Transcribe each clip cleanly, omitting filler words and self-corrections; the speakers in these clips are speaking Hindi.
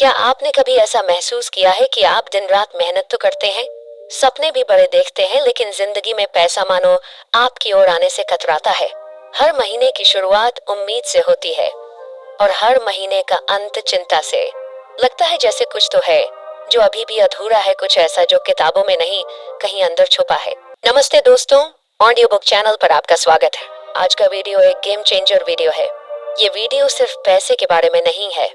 क्या आपने कभी ऐसा महसूस किया है कि आप दिन रात मेहनत तो करते हैं, सपने भी बड़े देखते हैं, लेकिन जिंदगी में पैसा मानो आपकी ओर आने से कतराता है। हर महीने की शुरुआत उम्मीद से होती है और हर महीने का अंत चिंता से। लगता है जैसे कुछ तो है जो अभी भी अधूरा है, कुछ ऐसा जो किताबों में नहीं, कहीं अंदर छुपा है। नमस्ते दोस्तों, ऑडियो बुक चैनल पर आपका स्वागत है। आज का वीडियो एक गेम चेंजर वीडियो है। ये वीडियो सिर्फ पैसे के बारे में नहीं है,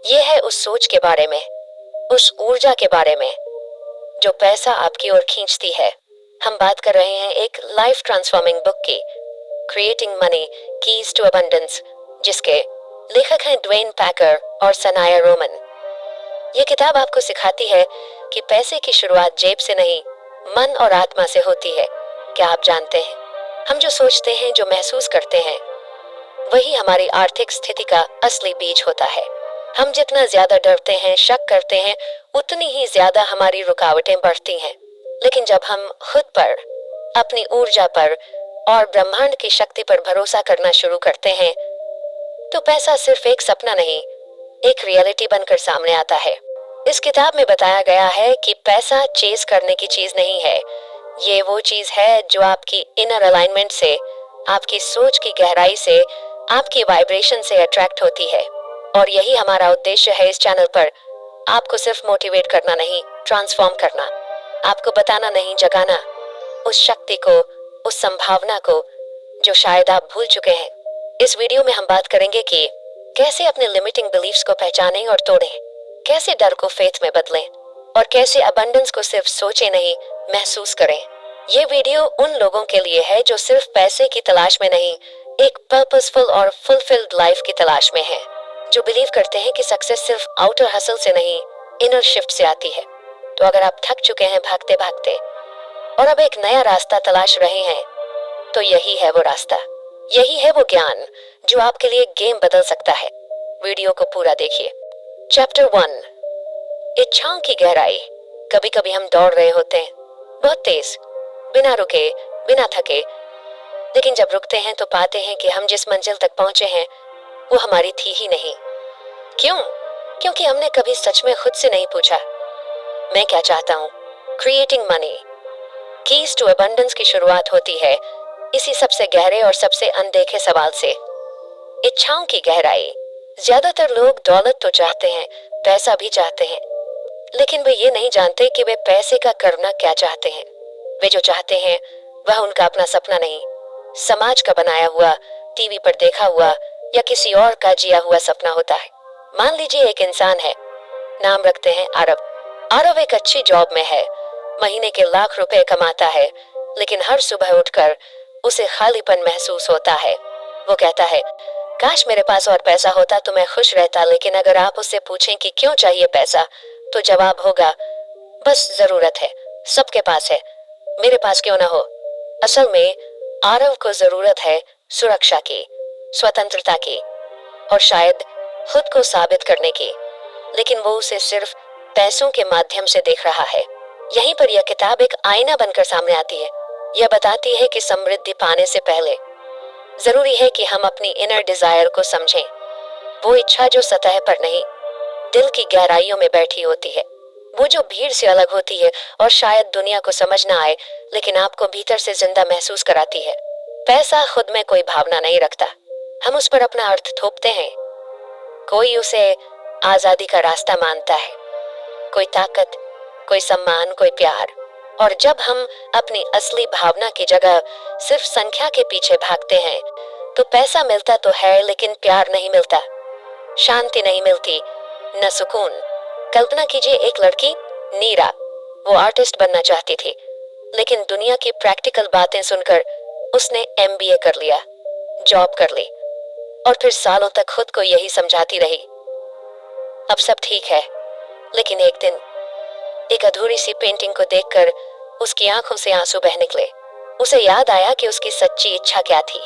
ये है उस सोच के बारे में, उस ऊर्जा के बारे में जो पैसा आपकी ओर खींचती है। हम बात कर रहे हैं एक लाइफ ट्रांसफॉर्मिंग बुक की, creating money keys to abundance, जिसके लेखक हैं ड्वेन पैकर और सनाया रोमन। ये किताब आपको सिखाती है कि पैसे की शुरुआत जेब से नहीं, मन और आत्मा से होती है। क्या आप जानते हैं, हम जो सोचते हैं, जो महसूस करते हैं, वही हमारी आर्थिक स्थिति का असली बीज होता है। हम जितना ज्यादा डरते हैं, शक करते हैं, उतनी ही ज्यादा हमारी रुकावटें बढ़ती हैं। लेकिन जब हम खुद पर, अपनी ऊर्जा पर और ब्रह्मांड की शक्ति पर भरोसा करना शुरू करते हैं, तो पैसा सिर्फ एक सपना नहीं, एक रियलिटी बनकर सामने आता है। इस किताब में बताया गया है कि पैसा चेज करने की चीज नहीं है। ये वो चीज है जो आपकी इनर अलाइनमेंट से, आपकी सोच की गहराई से, आपकी वाइब्रेशन से अट्रैक्ट होती है। और यही हमारा उद्देश्य है इस चैनल पर। आपको सिर्फ मोटिवेट करना नहीं, ट्रांसफॉर्म करना। आपको बताना नहीं, जगाना उस शक्ति को, उस संभावना को जो शायद आप भूल चुके हैं। इस वीडियो में हम बात करेंगे कि कैसे अपने लिमिटिंग बिलीफ्स को पहचानें और तोड़ें, कैसे डर को फेथ में बदलें और कैसे अबंडेंस को सिर्फ सोचें नहीं, महसूस करें। ये वीडियो उन लोगों के लिए है जो सिर्फ पैसे की तलाश में नहीं, एक पर्पसफुल और फुलफिल्ड लाइफ की तलाश में है, जो बिलीव करते हैं कि सक्सेस सिर्फ आउटर हसल से नहीं, इनर शिफ्ट से आती है। तो अगर आप थक चुके हैं भागते भागते और अब एक नया रास्ता तलाश रहे हैं, तो यही है वो रास्ता, यही है वो ज्ञान जो आपके लिए गेम बदल सकता है। वीडियो को पूरा देखिए। चैप्टर 1, इच्छाओं की गहराई। कभी कभी हम दौड़ रहे होते हैं, बहुत तेज, बिना रुके, बिना थके, लेकिन जब रुकते हैं तो पाते हैं कि हम जिस मंजिल तक पहुंचे हैं वो हमारी थी ही नहीं। क्यों? क्योंकि हमने कभी सच में खुद से नहीं पूछा, मैं क्या चाहता हूँ। Creating money keys to abundance की शुरुआत होती है इसी सबसे गहरे और सबसे अनदेखे सवाल से, इच्छाओं की गहराई। ज्यादातर लोग दौलत तो चाहते हैं, पैसा भी चाहते हैं, लेकिन वे ये नहीं जानते कि वे पैसे का करना क्या चाहते हैं। वे जो चाहते हैं वह उनका अपना सपना नहीं, समाज का बनाया हुआ, टीवी पर देखा हुआ या किसी और का जिया हुआ सपना होता है। मान लीजिए एक इंसान है, नाम रखते हैं आरव। आरव एक अच्छी जॉब में है, महीने के लाख रुपए कमाता है, लेकिन हर सुबह उठकर उसे खालीपन महसूस होता है। वो कहता है, काश मेरे पास और पैसा होता तो मैं खुश रहता। लेकिन अगर आप उससे पूछें कि क्यों चाहिए पैसा, तो जवाब होगा, बस जरूरत है, सबके पास है, मेरे पास क्यों ना हो। असल में आरव को जरूरत है सुरक्षा की, स्वतंत्रता की और शायद खुद को साबित करने की, लेकिन वो उसे सिर्फ पैसों के माध्यम से देख रहा है। यहीं पर यह किताब एक आईना बनकर सामने आती है। यह बताती है कि समृद्धि पाने से पहले जरूरी है कि हम अपनी इनर डिजायर को समझें, वो इच्छा जो सतह पर नहीं, दिल की गहराइयों में बैठी होती है, वो जो भीड़ से अलग होती है और शायद दुनिया को समझ ना आए, लेकिन आपको भीतर से जिंदा महसूस कराती है। पैसा खुद में कोई भावना नहीं रखता, हम उस पर अपना अर्थ थोपते हैं। कोई उसे आजादी का रास्ता मानता है, कोई ताकत, कोई सम्मान, कोई प्यार। और जब हम अपनी असली भावना की जगह सिर्फ संख्या के पीछे भागते हैं, तो पैसा मिलता तो है, लेकिन प्यार नहीं मिलता, शांति नहीं मिलती, न सुकून। कल्पना कीजिए एक लड़की, नीरा, वो आर्टिस्ट बनना चाहती थी, लेकिन दुनिया की प्रैक्टिकल बातें सुनकर उसने एमबीए कर लिया, जॉब कर ली और फिर सालों तक खुद को यही समझाती रही, अब सब ठीक है। लेकिन एक दिन एक अधूरी सी पेंटिंग को देखकर उसकी आंखों से आंसू बह निकले। उसे याद आया कि उसकी सच्ची इच्छा क्या थी।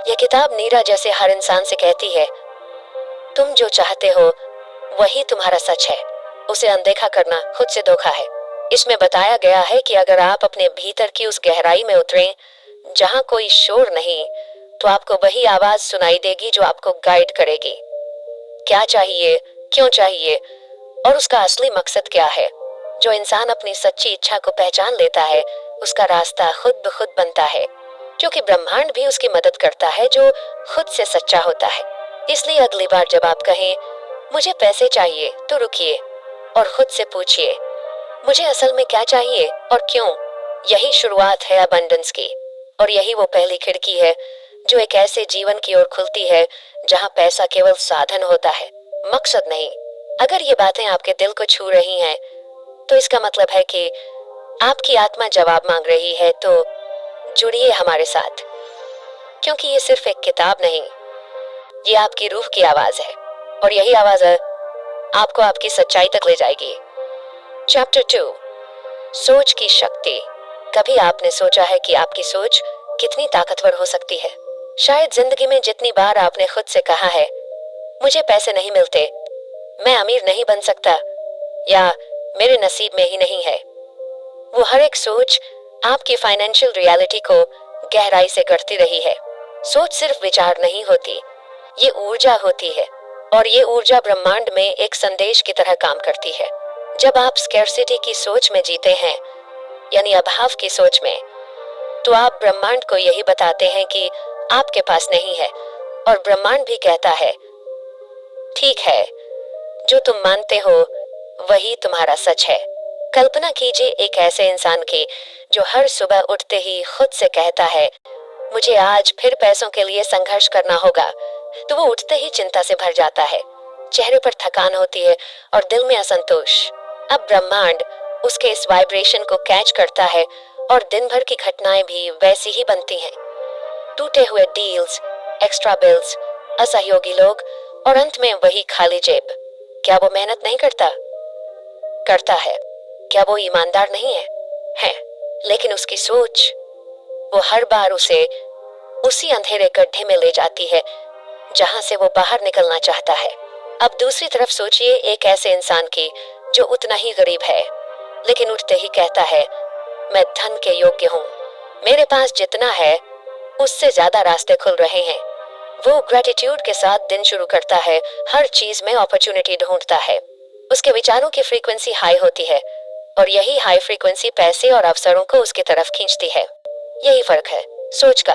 यह किताब नीरा जैसे हर इंसान से कहती है, तुम जो चाहते हो वही तुम्हारा सच है, उसे अनदेखा करना खुद से धोखा है। इसमें बताया गया है कि अगर आप अपने भीतर की उस गहराई में उतरें जहां कोई शोर नहीं, तो आपको वही आवाज सुनाई देगी जो आपको गाइड करेगी। क्या चाहिए, क्यों चाहिए और उसका असली मकसद क्या है। जो इंसान अपनी सच्ची इच्छा को पहचान लेता है उसका रास्ता खुद ब खुद बनता है, क्योंकि ब्रह्मांड भी उसकी मदद करता है जो खुद से सच्चा होता है। इसलिए अगली बार जब आप कहें मुझे पैसे चाहिए तो रुकिए और खुद से पूछिए मुझे असल में क्या चाहिए और क्यों। यही शुरुआत है अबंडेंस की, और यही वो पहली खिड़की है जो एक ऐसे जीवन की ओर खुलती है जहां पैसा केवल साधन होता है, मकसद नहीं। अगर ये बातें आपके दिल को छू रही हैं तो इसका मतलब है कि आपकी आत्मा जवाब मांग रही है। तो जुड़िए हमारे साथ, क्योंकि ये सिर्फ एक किताब नहीं, ये आपकी रूह की आवाज है, और यही आवाज है आपको आपकी सच्चाई तक ले जाएगी। चैप्टर 2, सोच की शक्ति। कभी आपने सोचा है कि आपकी सोच कितनी ताकतवर हो सकती है? शायद जिंदगी में जितनी बार आपने खुद से कहा है मुझे पैसे नहीं मिलते, मैं अमीर नहीं बन सकता, या मेरे नसीब में ही नहीं है, वो हर एक सोच आपकी फाइनेंशियल रियलिटी को गहराई से गढ़ती रही है। सोच सिर्फ विचार नहीं होती, ये ऊर्जा होती है, और ये ऊर्जा ब्रह्मांड में एक संदेश की तरह काम करती है। जब आप स्कैर्सिटी की सोच में जीते हैं, यानी अभाव की सोच में, तो आप ब्रह्मांड को यही बताते हैं कि आपके पास नहीं है, और ब्रह्मांड भी कहता है ठीक है, जो तुम मानते हो वही तुम्हारा सच है। कल्पना कीजिए एक ऐसे इंसान की जो हर सुबह उठते ही खुद से कहता है मुझे आज फिर पैसों के लिए संघर्ष करना होगा, तो वो उठते ही चिंता से भर जाता है, चेहरे पर थकान होती है और दिल में असंतोष। अब ब्रह्मांड उसके इस वाइब्रेशन को कैच करता है और दिन भर की घटनाएं भी वैसी ही बनती हैं। टूटे हुए डील्स, एक्स्ट्रा बिल्स, असहयोगी लोग, और अंत में वही खाली जेब। क्या वो मेहनत नहीं करता? करता है। क्या वो ईमानदार नहीं है? है। लेकिन उसकी सोच, वो हर बार उसे उसी अंधेरे गड्ढे में ले जाती है जहां से वो बाहर निकलना चाहता है। अब दूसरी तरफ सोचिए एक ऐसे इंसान की जो उतना ही गरीब है, लेकिन उठते ही कहता है मैं धन के योग्य हूँ, मेरे पास जितना है उससे ज्यादा रास्ते खुल रहे हैं। वो ग्रेटिट्यूड के साथ दिन शुरू करता है, हर चीज में अपॉर्चुनिटी ढूंढता है। उसके विचारों की फ्रीक्वेंसी हाई होती है, और यही हाई फ्रीक्वेंसी पैसे और अवसरों को उसकी तरफ खींचती है। यही फर्क है सोच का।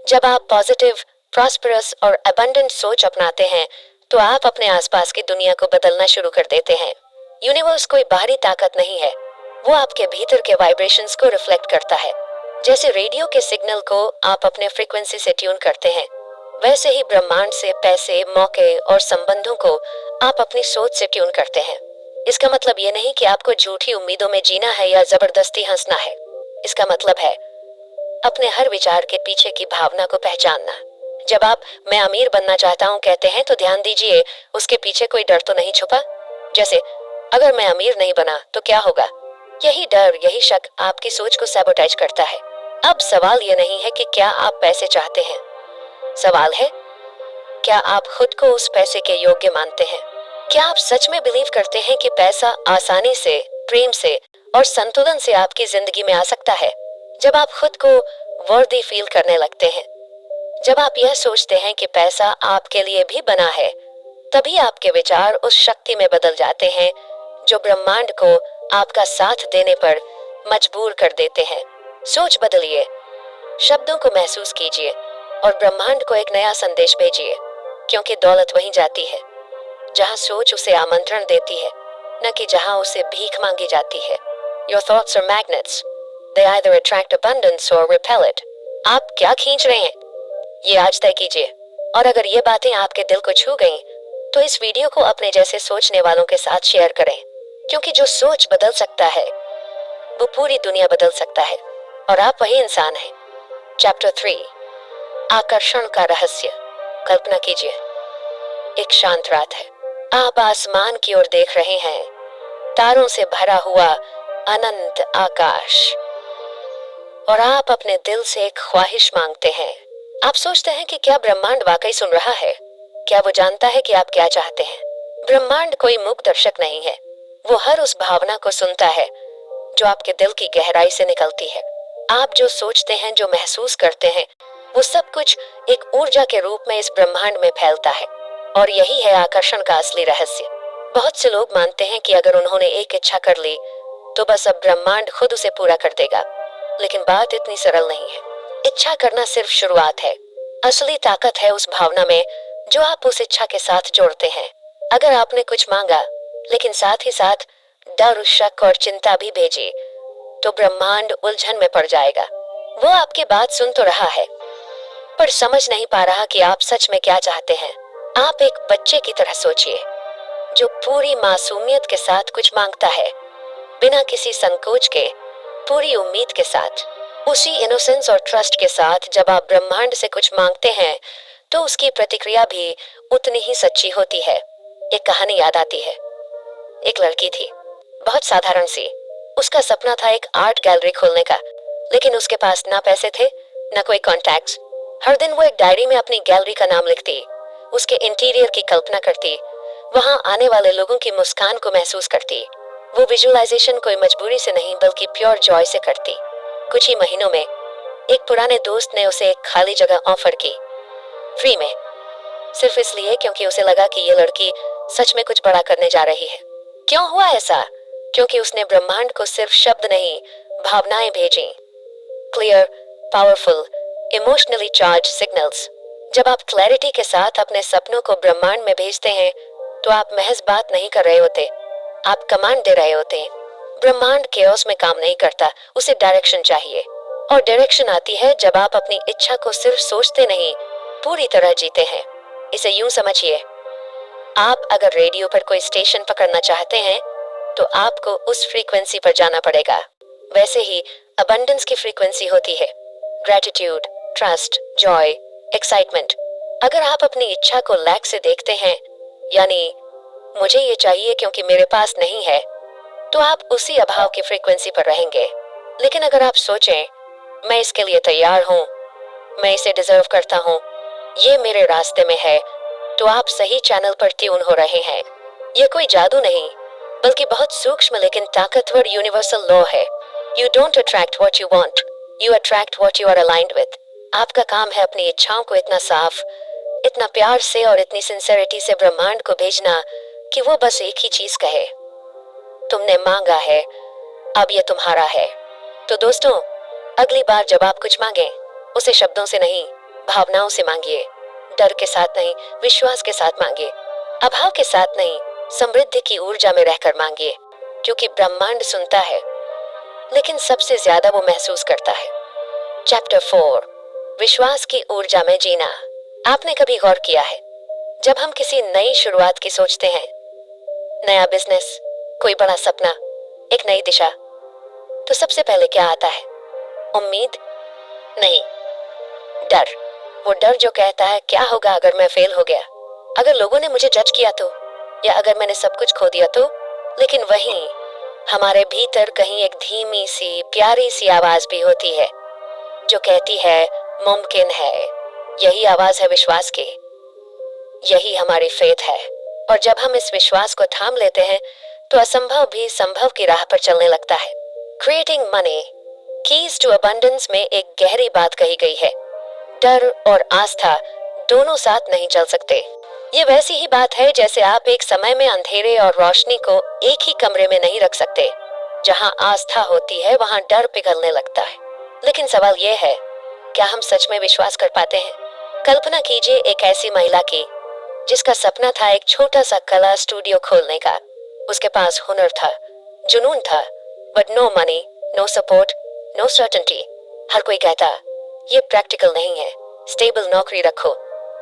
जब आप पॉजिटिव, प्रॉस्परस और अबंडेंट सोच अपनाते हैं तो आप अपने आसपास की दुनिया को बदलना शुरू कर देते हैं। यूनिवर्स कोई बाहरी ताकत नहीं है, वो आपके भीतर के वाइब्रेशंस को रिफ्लेक्ट करता है। जैसे रेडियो के सिग्नल को आप अपने फ्रीक्वेंसी से ट्यून करते हैं, वैसे ही ब्रह्मांड से पैसे, मौके और संबंधों को आप अपनी सोच से ट्यून करते हैं। इसका मतलब ये नहीं कि आपको झूठी उम्मीदों में जीना है या जबरदस्ती हंसना है। इसका मतलब है अपने हर विचार के पीछे की भावना को पहचानना। जब आप मैं अमीर बनना चाहता हूँ कहते हैं तो ध्यान दीजिए उसके पीछे कोई डर तो नहीं छुपा। जैसे अगर मैं अमीर नहीं बना तो क्या होगा? यही डर, यही शक आपकी सोच को सैबोटाइज करता है। अब सवाल ये नहीं है कि क्या आप पैसे चाहते हैं, सवाल है क्या आप खुद को उस पैसे के योग्य मानते हैं? क्या आप सच में बिलीव करते हैं कि पैसा आसानी से, प्रेम से और संतुलन से आपकी जिंदगी में आ सकता है? जब आप खुद को वर्दी फील करने लगते हैं, जब आप यह सोचते हैं कि पैसा आपके लिए भी बना है, तभी आपके विचार उस शक्ति में बदल जाते हैं जो ब्रह्मांड को आपका साथ देने पर मजबूर कर देते हैं। सोच बदलिए, शब्दों को महसूस कीजिए और ब्रह्मांड को एक नया संदेश भेजिए, क्योंकि दौलत वहीं जाती है जहां सोच उसे आमंत्रण देती है, न कि जहां उसे भीख मांगी जाती है। Your thoughts are magnets. They either attract abundance or repel it. आप क्या खींच रहे हैं, ये आज तय कीजिए। और अगर ये बातें आपके दिल को छू गईं, तो इस वीडियो को अपने जैसे सोचने वालों के साथ शेयर करें, क्योंकि जो सोच बदल सकता है वो पूरी दुनिया बदल सकता है, और आप वही इंसान हैं। चैप्टर 3, आकर्षण का रहस्य। कल्पना कीजिए एक शांत रात है, आप आसमान की ओर देख रहे हैं, तारों से भरा हुआ अनंत आकाश, और आप अपने दिल से एक ख्वाहिश मांगते हैं। आप सोचते हैं कि क्या ब्रह्मांड वाकई सुन रहा है? क्या वो जानता है कि आप क्या चाहते हैं? ब्रह्मांड कोई मूक दर्शक नहीं है, वो हर उस भावना को सुनता है जो आपके दिल की गहराई से निकलती है। आप जो सोचते हैं, जो महसूस करते हैं, वो सब कुछ एक ऊर्जा के रूप में इस ब्रह्मांड में फैलता है, और यही है आकर्षण का असली रहस्य। बहुत से लोग मानते हैं कि अगर उन्होंने एक इच्छा कर ली तो बस अब ब्रह्मांड खुद उसे पूरा कर देगा, लेकिन बात इतनी सरल नहीं है। इच्छा करना सिर्फ शुरुआत है। असली ताकत है उस भावना में जो आप उस इच्छा के साथ जोड़ते हैं। अगर आपने कुछ मांगा लेकिन साथ ही साथ डर, शक और चिंता भी भेजी, तो ब्रह्मांड उलझन में पड़ जाएगा। वो आपकी बात सुन तो रहा है पर समझ नहीं पा रहा कि आप सच में क्या चाहते हैं। आप एक बच्चे की तरह सोचिए जो पूरी मासूमियत के साथ कुछ मांगता है, बिना किसी संकोच के, पूरी उम्मीद के साथ। उसी इनोसेंस और ट्रस्ट के साथ जब आप ब्रह्मांड से कुछ मांगते हैं तो उसकी प्रतिक्रिया भी उतनी ही सच्ची होती है। एक कहानी याद आती है। एक लड़की थी, बहुत साधारण सी। उसका सपना था एक आर्ट गैलरी खोलने का, लेकिन उसके पास ना पैसे थे ना कोई कॉन्टैक्ट्स। हर दिन वो एक डायरी में अपनी गैलरी का नाम लिखती, उसके इंटीरियर की कल्पना करती, वहां आने वाले लोगों की मुस्कान को महसूस करती। वो विजुअलाइजेशन कोई मजबूरी से नहीं बल्कि प्योर जॉय से करती। कुछ ही महीनों में एक पुराने दोस्त ने उसे एक खाली जगह ऑफर की, फ्री में, सिर्फ इसलिए क्योंकि उसे लगा कि ये लड़की सच में कुछ बड़ा करने जा रही है। क्यों हुआ ऐसा? क्योंकि उसने ब्रह्मांड को सिर्फ शब्द नहीं, भावनाएं भेजी। Clear, powerful, emotionally charge signals. जब आप क्लैरिटी के साथ अपने सपनों को ब्रह्मांड में भेजते हैं तो आप महज बात नहीं कर रहे होते, आप कमांड दे रहे होते हैं। ब्रह्मांड केओस में काम नहीं करता, उसे डायरेक्शन चाहिए। और डायरेक्शन आती है जब आप अपनी इच्छा को सिर्फ सोचते नहीं, पूरी तरह जीते हैं। इसे यूं समझिए, आप अगर रेडियो पर कोई स्टेशन पकड़ना चाहते हैं तो आपको उस फ्रीक्वेंसी पर जाना पड़ेगा। वैसे ही अबंडेंस की फ्रीक्वेंसी होती है, ग्रेटिट्यूड, ट्रस्ट, जॉय, एक्साइटमेंट। अगर आप अपनी इच्छा को लैक से देखते हैं, यानी मुझे ये चाहिए क्योंकि मेरे पास नहीं है, तो आप उसी अभाव की फ्रीक्वेंसी पर रहेंगे। लेकिन अगर आप सोचें, मैं इसके लिए तैयार हूं, मैं इसे डिजर्व करता हूं, ये मेरे रास्ते में है, तो आप सही चैनल पर ट्यून हो रहे हैं। ये कोई जादू नहीं, बल्कि बहुत सूक्ष्म लेकिन ताकतवर यूनिवर्सल लॉ है। You don't attract what you want, you attract what you are aligned with. आपका काम है अपनी इच्छाओं को इतना साफ, इतना प्यार से और इतनी सिंसेरिटी से ब्रह्मांड को भेजना कि वो बस एक ही चीज कहे, तुमने मांगा है, अब ये तुम्हारा है। तो दोस्तों, अगली बार जब आप कुछ मांगे, उसे शब्दों से नहीं, भावनाओं से मांगिए। डर के साथ नहीं, विश्वास के साथ मांगिए। अभाव के साथ नहीं, समृद्धि की ऊर्जा में रहकर मांगिए। क्योंकि ब्रह्मांड सुनता है, लेकिन सबसे ज्यादा वो महसूस करता है। चैप्टर 4, विश्वास की ऊर्जा में जीना। आपने कभी गौर किया है, जब हम किसी नई शुरुआत की सोचते हैं, नया बिजनेस, कोई बड़ा सपना, एक नई दिशा, तो सबसे पहले क्या आता है? उम्मीद नहीं, डर। वो डर जो कहता है क्या होगा अगर मैं फेल हो गया, अगर लोगों ने मुझे जज किया तो, या अगर मैंने सब कुछ खो दिया तो। लेकिन वहीं हमारे भीतर कहीं एक धीमी सी प्यारी सी आवाज भी होती है जो कहती है मुमकिन है। यही आवाज है विश्वास की, यही हमारी फेथ है। और जब हम इस विश्वास को थाम लेते हैं तो असंभव भी संभव की राह पर चलने लगता है। Creating money, keys to abundance में एक गहरी बात कही गई है, डर और आस्था दोनों साथ नहीं चल सकते। ये वैसी ही बात है जैसे आप एक समय में अंधेरे और रोशनी को एक ही कमरे में नहीं रख सकते। जहां आस्था होती है वहां डर पिघलने लगता है। लेकिन सवाल यह है, क्या हम सच में विश्वास कर पाते हैं? कल्पना कीजिए एक ऐसी महिला की जिसका सपना था एक छोटा सा कला स्टूडियो खोलने का। उसके पास हुनर था, जुनून था, but no money, no support, no certainty. हर कोई कहता ये प्रैक्टिकल नहीं है, स्टेबल नौकरी रखो।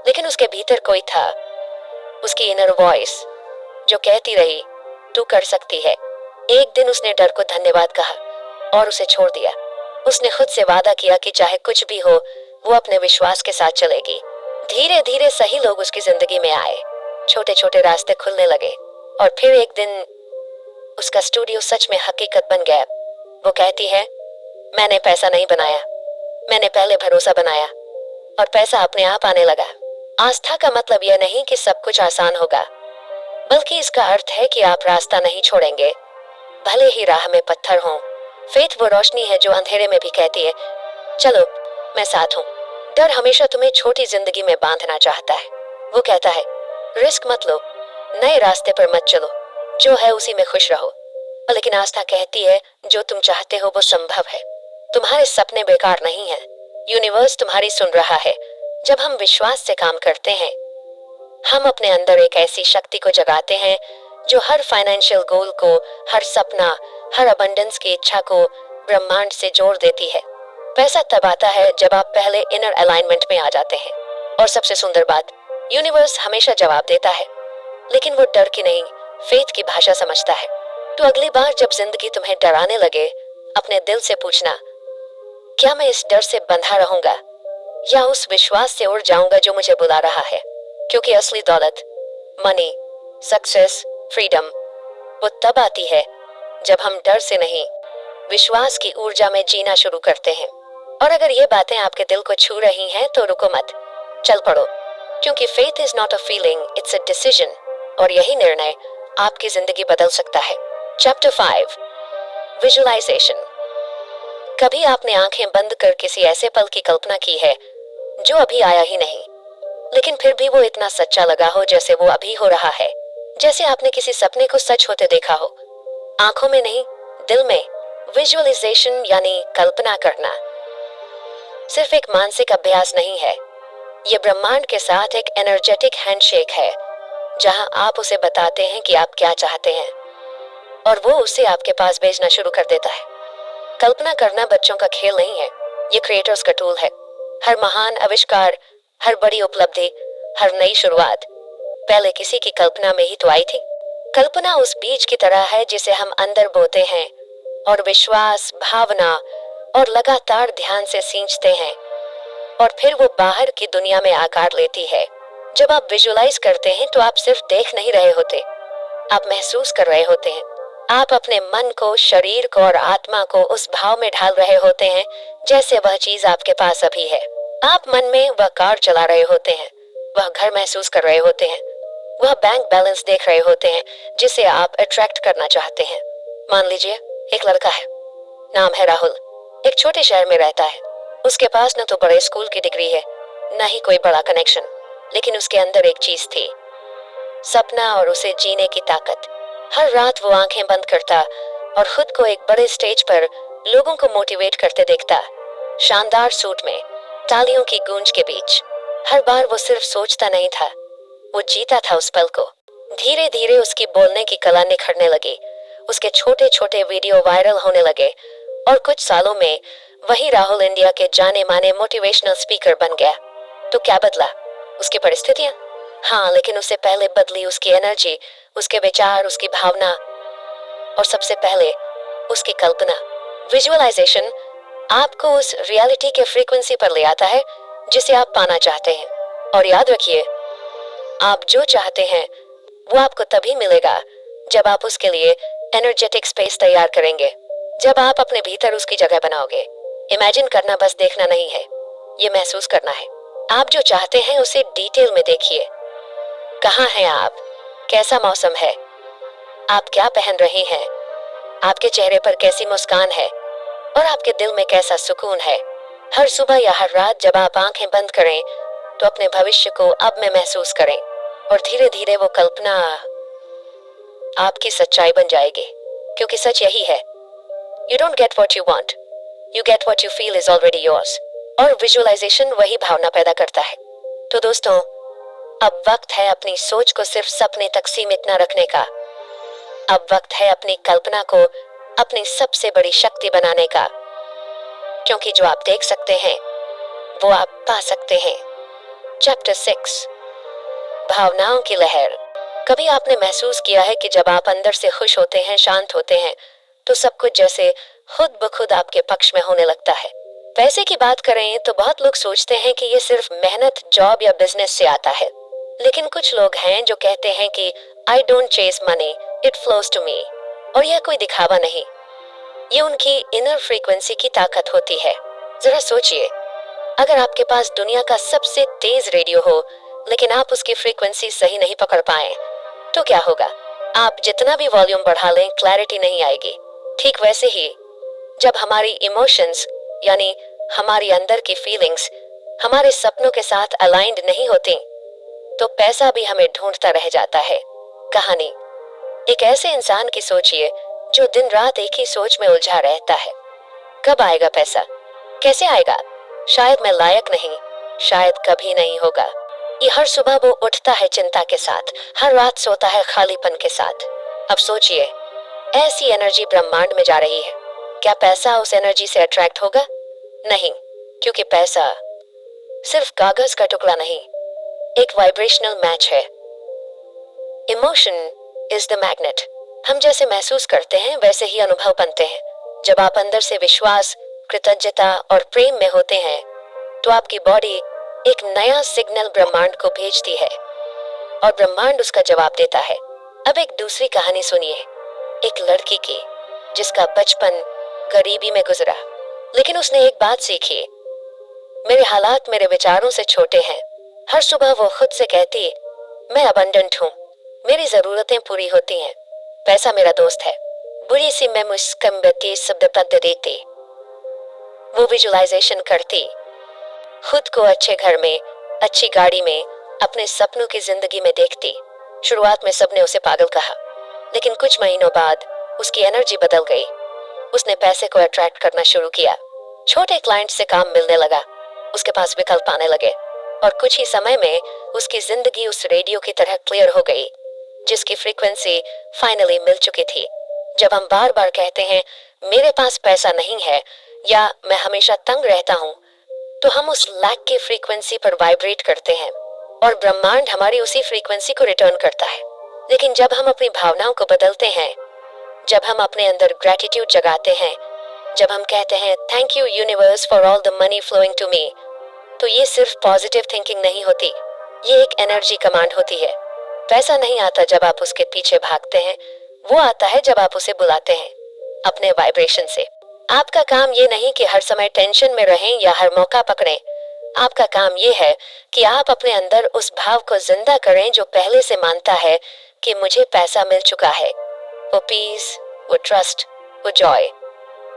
लेकिन उसके भीतर कोई था, उसकी इनर वॉइस जो कहती रही तू कर सकती है। एक दिन उसने डर को धन्यवाद कहा और उसे छोड़ दिया। उसने खुद से वादा किया कि चाहे कुछ भी हो वो अपने विश्वास के साथ चलेगी। धीरे धीरे सही लोग उसकी जिंदगी में आए, छोटे छोटे रास्ते खुलने लगे और फिर एक दिन उसका स्टूडियो सच में हकीकत बन गया। वो कहती है, मैंने पैसा नहीं बनाया, मैंने पहले भरोसा बनाया और पैसा अपने आप आने लगा। आस्था का मतलब यह नहीं कि सब कुछ आसान होगा, बल्कि इसका अर्थ है कि आप रास्ता नहीं छोड़ेंगे, भले ही राह में पत्थर हों। फेथ वो रोशनी है जो अंधेरे में भी कहती है चलो मैं साथ हूँ। डर हमेशा तुम्हें छोटी जिंदगी में बांधना चाहता है। वो कहता है रिस्क मत लो, नए रास्ते पर मत चलो, जो है उसी में खुश रहो। लेकिन आस्था कहती है जो तुम चाहते हो वो संभव है। तुम्हारे सपने बेकार नहीं हैं। यूनिवर्स तुम्हारी सुन रहा है। जब हम विश्वास से काम करते हैं, हम अपने अंदर एक ऐसी शक्ति को जगाते हैं जो हर फाइनेंशियल गोल को, हर सपना, हर अबंडेंस की इच्छा को ब्रह्मांड से जोड़ देती है। पैसा तब आता है जब आप पहले इनर अलाइनमेंट में आ जाते हैं। और सबसे सुंदर बात, यूनिवर्स हमेशा जवाब देता है, लेकिन वो डर की नहीं, फेथ की भाषा समझता है। तो अगली बार जब जिंदगी तुम्हें डराने लगे, अपने दिल से पूछना, क्या मैं इस डर से बंधा रहूंगा या उस विश्वास से उड़ जाऊंगा जो मुझे बुला रहा है? क्योंकि असली दौलत, मनी, सक्सेस, फ्रीडम वो तब आती है जब हम डर से नहीं, विश्वास की ऊर्जा में जीना शुरू करते हैं। और अगर ये बातें आपके दिल को छू रही हैं तो रुको मत, चल पड़ो, क्योंकि faith is not a feeling, it's a decision. और यही निर्णय आपकी जिंदगी बदल सकता है। Chapter 5, visualisation. कभी आपने आंखें बंद कर किसी ऐसे पल की कल्पना की है जो अभी आया ही नहीं, लेकिन फिर भी वो इतना सच्चा लगा हो जैसे वो अभी हो रहा है, जैसे आपने किसी सपने को सच होते देखा हो? आंखों में नहीं, दिल में। विजुअलाइजेशन यानी कल्पना करना सिर्फ एक मानसिक अभ्यास नहीं है, ये ब्रह्मांड के साथ एक एनर्जेटिक हैंडशेक है, जहां आप उसे बताते हैं कि आप क्या चाहते हैं और वो उसे आपके पास भेजना शुरू कर देता है। कल्पना करना बच्चों का खेल नहीं है, ये क्रिएटर्स का टूल है। हर महान आविष्कार, हर बड़ी उपलब्धि, हर नई शुरुआत पहले किसी की कल्पना में ही तो आई थी। कल्पना उस बीज की तरह है जिसे हम अंदर बोते हैं और विश्वास, भावना और लगातार ध्यान से सींचते हैं, और फिर वो बाहर की दुनिया में आकार लेती है। जब आप विजुअलाइज करते हैं तो आप सिर्फ देख नहीं रहे होते, आप महसूस कर रहे होते हैं। आप अपने मन को, शरीर को और आत्मा को उस भाव में ढाल रहे होते हैं जैसे वह चीज आपके पास अभी है। आप मन में वह कार चला रहे होते हैं, वह घर महसूस कर रहे होते हैं, वह बैंक बैलेंस देख रहे होते हैं जिसे आप अट्रैक्ट करना चाहते हैं। मान लीजिए एक लड़का है, नाम है राहुल, एक छोटे शहर में रहता है। उसके पास न तो बड़े स्कूल की डिग्री है, न ही कोई बड़ा कनेक्शन, लेकिन उसके अंदर एक चीज थी, सपना और उसे जीने की ताकत। हर रात वो आंखें बंद करता और खुद को एक बड़े स्टेज पर लोगों को मोटिवेट करते देखता, शानदार सूट में, तालियों की गूंज के बीच। हर बार वो सिर्फ सोचता नहीं था, वो जीता था उस पल को। धीरे धीरे उसकी बोलने की कला निखरने लगी, उसके छोटे छोटे वीडियो वायरल होने लगे और कुछ सालों में वही राहुल इंडिया के जाने माने मोटिवेशनल स्पीकर बन गया। तो क्या बदला? उसकी परिस्थितियां? हाँ, लेकिन उससे पहले बदली उसकी एनर्जी, उसके विचार, उसकी भावना और सबसे पहले उसकी कल्पना। विजुअलाइजेशन आपको उस रियलिटी के फ्रीक्वेंसी पर ले आता है जिसे आप पाना चाहते हैं। और याद रखिए, आप जो चाहते हैं वो आपको तभी मिलेगा जब आप उसके लिए एनर्जेटिक स्पेस तैयार करेंगे, जब आप अपने भीतर उसकी जगह बनाओगे। इमेजिन करना बस देखना नहीं है, ये महसूस करना है। आप जो चाहते हैं उसे डिटेल में देखिए। कहाँ हैं आप? कैसा मौसम है? आप क्या पहन रहे हैं? आपके चेहरे पर कैसी मुस्कान है? और आपके दिल में कैसा सुकून है? हर सुबह या हर रात जब आप आंखें बंद करें तो अपने भविष्य को अब में महसूस करें, और धीरे धीरे वो कल्पना आपकी सच्चाई बन जाएगी। क्योंकि सच यही है, you don't get what you want, you get what you feel is already yours. और विजुअलाइजेशन वही भावना पैदा करता है। तो दोस्तों, अब वक्त है अपनी सोच को सिर्फ सपने तक सीमित न रखने का। अब वक्त है अपनी कल्पना को अपनी सबसे बड़ी शक्ति बनाने का, क्योंकि जो आप देख सकते हैं वो आप पा सकते हैं। चैप्टर 6, भावनाओं की लहर। कभी आपने महसूस किया है कि जब आप अंदर से खुश होते हैं, शांत होते हैं, तो सब कुछ जैसे खुद ब खुद आपके पक्ष में होने लगता है। पैसे की बात करें तो बहुत लोग सोचते हैं कि ये सिर्फ मेहनत, जॉब या बिजनेस से आता है, लेकिन कुछ लोग हैं जो कहते हैं कि I don't chase money, it flows to me. और यह कोई दिखावा नहीं, ये उनकी इनर फ्रीक्वेंसी की ताकत होती है। जरा सोचिए, अगर आपके पास दुनिया का सबसे तेज रेडियो हो लेकिन आप उसकी फ्रीक्वेंसी सही नहीं पकड़ पाए, तो क्या होगा? आप जितना भी वॉल्यूम बढ़ा लें, क्लैरिटी नहीं आएगी। ठीक वैसे ही जब हमारी इमोशंस यानी हमारी अंदर की फीलिंग्स हमारे सपनों के साथ अलाइंड नहीं होती, तो पैसा भी हमें ढूंढता रह जाता है। कहानी एक ऐसे इंसान की सोचिए जो दिन रात एक ही सोच में उलझा रहता है, कब आएगा पैसा, कैसे आएगा, शायद मैं लायक नहीं, शायद कभी नहीं होगा। ये हर सुबह वो उठता है चिंता के साथ, हर रात सोता है खालीपन के साथ। अब सोचिए, ऐसी एनर्जी ब्रह्मांड में जा रही है, क्या पैसा उस एनर्जी से अट्रैक्ट होगा? नहीं, क्योंकि पैसा सिर्फ कागज का टुकड़ा नहीं, एक वाइब्रेशनल मैच है। Emotion is the magnet. हम जैसे महसूस करते हैं वैसे ही अनुभव बनते हैं। जब आप अंदर से विश्वास, कृतज्ञता और प्रेम में होते हैं तो आपकी बॉडी एक नया सिग्नल ब्रह्मांड को भेजती है और ब्रह्मांड उसका जवाब देता है। अब एक दूसरी कहानी सुनिए, एक लड़की की जिसका बचपन गरीबी में गुजरा, लेकिन उसने एक बात सीखी, मेरे हालात मेरे विचारों से छोटे हैं। हर सुबह वो खुद से कहती, मैं अबंडेंट हूँ, मेरी जरूरतें पूरी होती हैं, पैसा मेरा दोस्त है, बुरी सी मैं मुस्कम्बती शब्द पद देती। वो विजुअलाइजेशन करती, खुद को अच्छे घर में, अच्छी गाड़ी में, अपने सपनों की जिंदगी में देखती। शुरुआत में सबने उसे पागल कहा, लेकिन कुछ महीनों बाद उसकी एनर्जी बदल गई। उसने पैसे को अट्रैक्ट करना शुरू किया, छोटे क्लाइंट से काम मिलने लगा, उसके पास विकल्प आने लगे और कुछ ही समय में उसकी जिंदगी उस रेडियो की तरह क्लियर हो गई जिसकी फ्रीक्वेंसी फाइनली मिल चुकी थी। जब हम बार बार कहते हैं मेरे पास पैसा नहीं है या मैं हमेशा तंग रहता हूँ, तो हम उस लैक की फ्रीक्वेंसी पर वाइब्रेट करते हैं और ब्रह्मांड हमारी उसी फ्रीक्वेंसी को रिटर्न करता है। लेकिन जब हम अपनी भावनाओं को बदलते हैं, जब हम अपने अंदर ग्रेटिट्यूड जगाते हैं, जब हम कहते हैं thank you universe for all the money flowing to me, तो ये सिर्फ पॉजिटिव थिंकिंग नहीं होती, ये एक एनर्जी कमांड होती है। पैसा नहीं आता जब आप उसके पीछे भागते हैं, वो आता है जब आप उसे बुलाते हैं अपने वाइब्रेशन से। आपका काम ये नहीं कि हर समय टेंशन में रहें या हर मौका पकड़ें। आपका काम ये है कि आप अपने अंदर उस भाव को जिंदा करें जो पहले से मानता है कि मुझे पैसा मिल चुका है। वो पीस, वो ट्रस्ट, वो जॉय,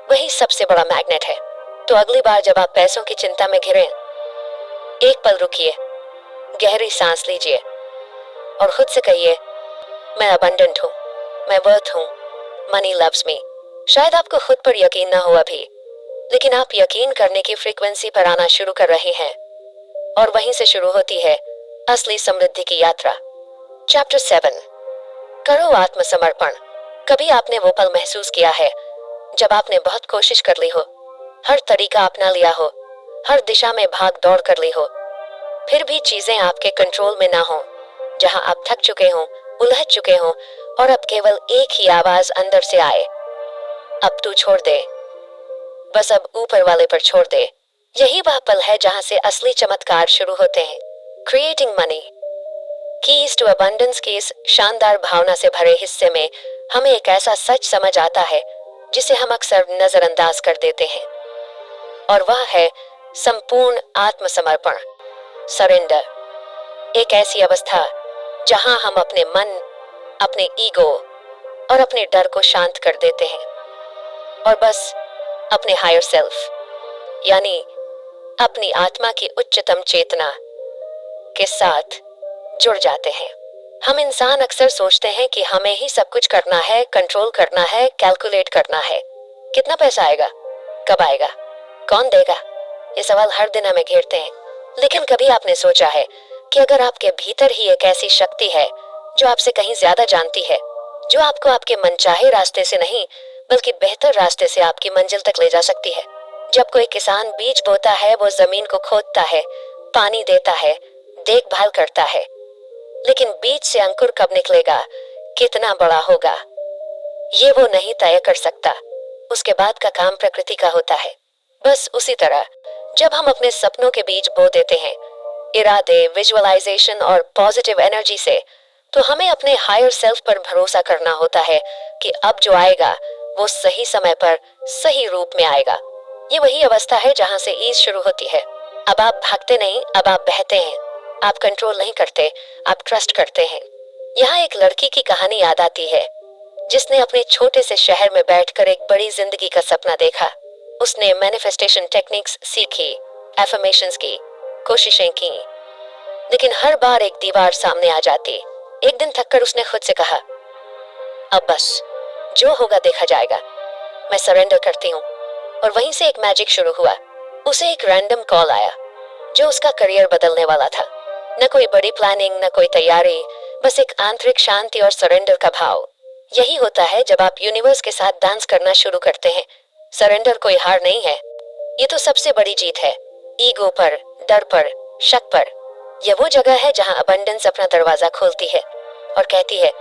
वही सबसे बड़ा मैग्नेट है। तो अगली बार जब आप पैसों की चिंता में घिरें, एक पल रुकिए, गहरी सांस लीजिए और खुद से कहिए, मैं अबंडेंट हूँ, मैं वर्थ हूँ, मनी लव्स मी। शायद आपको खुद पर यकीन ना हो अभी, लेकिन आप यकीन करने की फ्रीक्वेंसी पर आना शुरू कर रहे हैं और वहीं से शुरू होती है असली समृद्धि की यात्रा। चैप्टर 7, करो आत्मसमर्पण। कभी आपने वो पल महसूस किया है जब आपने बहुत कोशिश कर ली हो, हर तरीका अपना लिया हो, हर दिशा में भाग दौड़ कर ली हो, फिर भी चीजें आपके कंट्रोल में ना हो, जहां आप थक चुके हों, उलझ चुके हों और अब केवल एक ही आवाज अंदर से आए, अब तू छोड़ दे, बस अब ऊपर वाले पर छोड़ दे। यही वह पल है जहां से असली चमत्कार शुरू होते हैं। Creating money keys to abundance की इस शानदार भावना से भरे हिस्से में हमें एक ऐसा सच समझ आता है जिसे हम अक्सर नजरअंदाज कर देते हैं, और वह है संपूर्ण आत्मसमर्पण, सरेंडर। एक ऐसी अवस्था जहां हम अपने मन, अपने ईगो और अपने डर को शांत कर देते हैं और बस अपने हायर सेल्फ यानी अपनी आत्मा की उच्चतम चेतना के साथ जुड़ जाते हैं। हम इंसान अक्सर सोचते हैं कि हमें ही सब कुछ करना है, कंट्रोल करना है, कैलकुलेट करना है। कितना पैसा आएगा, कब आएगा, कौन देगा, ये सवाल हर दिन हमें घेरते हैं। लेकिन कभी आपने सोचा है कि अगर आपके भीतर ही एक ऐसी शक्ति है जो आपसे कहीं ज्यादा जानती है, जो आपको आपके मनचाहे रास्ते से नहीं बल्कि बेहतर रास्ते से आपकी मंजिल तक ले जा सकती है। जब कोई किसान बीज बोता है, वो जमीन को खोदता है, पानी देता है, देखभाल करता है, लेकिन बीज से अंकुर कब निकलेगा, कितना बड़ा होगा, ये वो नहीं तय कर सकता। उसके बाद का काम प्रकृति का होता है। बस उसी तरह जब हम अपने सपनों के बीज बो देते हैं, इरादे, विजुअलाइजेशन और पॉजिटिव एनर्जी से, तो हमें अपने हायर सेल्फ पर भरोसा करना होता है कि अब जो आएगा वो सही समय पर सही रूप में आएगा। ये वही अवस्था है जहां से ईज शुरू होती है। अब आप भागते नहीं, अब आप बहते हैं। आप कंट्रोल नहीं करते, आप ट्रस्ट करते हैं। यहाँ एक लड़की की कहानी याद आती है जिसने अपने छोटे से शहर में बैठकर एक बड़ी जिंदगी का सपना देखा। उसने मैनिफेस्टेशन टेक्निक्स सीखी, एफर्मेशंस की, कोशिशें की, लेकिन हर बार एक दीवार सामने आ जाती। एक दिन थककर उसने खुद से कहा, अब बस जो होगा देखा जाएगा। मैं सरेंडर करती हूँ। और वहीं से एक मैजिक शुरू हुआ। उसे एक रैंडम कॉल आया जो उसका करियर बदलने वाला था। न कोई बड़ी प्लानिंग, न कोई तैयारी, बस एक आंतरिक शांति और सरेंडर का भाव। यही होता है जब आप यूनिवर्स के साथ डांस करना शुरू करते हैं। सरेंडर कोई हार नहीं है, ये तो सबसे बड़ी जीत है। ईगो पर, डर पर, शक पर। यह वो जगह है जहां अबंडेंस अपना दरवाजा खोलती है और कहती है,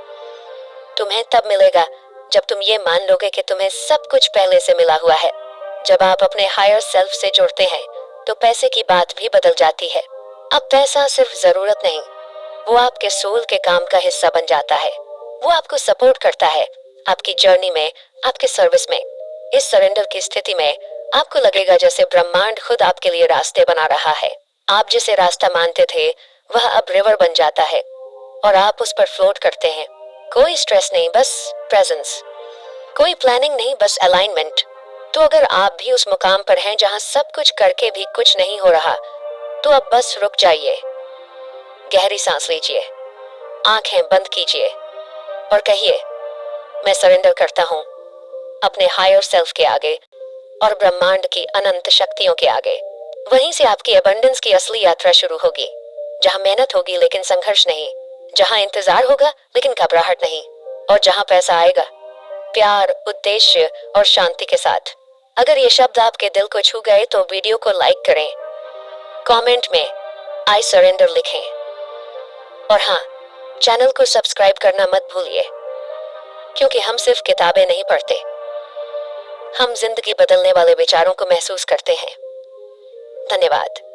तुम्हें तब मिलेगा जब तुम ये मान लोगे कि तुम्हें सब कुछ पहले से मिला हुआ है। जब आप अपने हायर सेल्फ से जुड़ते हैं तो पैसे की बात भी बदल जाती है। अब पैसा सिर्फ जरूरत नहीं, वो आपके सोल के काम का हिस्सा बन जाता है। वो आपको सपोर्ट करता है आपकी जर्नी में, आपके सर्विस में। इस सरेंडर की स्थिति में आपको लगेगा जैसे ब्रह्मांड खुद आपके लिए रास्ते बना रहा है। आप जिसे रास्ता मानते थे वह अब रिवर बन जाता है और आप उस पर फ्लोट करते हैं। कोई स्ट्रेस नहीं, बस प्रेजेंस। कोई प्लानिंग नहीं, बस अलाइनमेंट। तो अगर आप भी उस मुकाम पर हैं जहां सब कुछ करके भी कुछ नहीं हो रहा, तो अब बस रुक जाइए, गहरी सांस लीजिए, आंखें बंद कीजिए और कहिए, मैं सरेंडर करता हूं अपने हायर सेल्फ के आगे और ब्रह्मांड की अनंत शक्तियों के आगे। वहीं से आपकी अबंडेंस की असली यात्रा शुरू होगी, जहां मेहनत होगी लेकिन संघर्ष नहीं, जहां इंतजार होगा लेकिन घबराहट नहीं, और जहां पैसा आएगा प्यार, उद्देश्य और शांति के साथ। अगर ये शब्द आपके दिल को छू गए तो वीडियो को लाइक करें, कमेंट में आई सरेंडर लिखें, और हाँ, चैनल को सब्सक्राइब करना मत भूलिए, क्योंकि हम सिर्फ किताबें नहीं पढ़ते, हम जिंदगी बदलने वाले विचारों को महसूस करते हैं। धन्यवाद।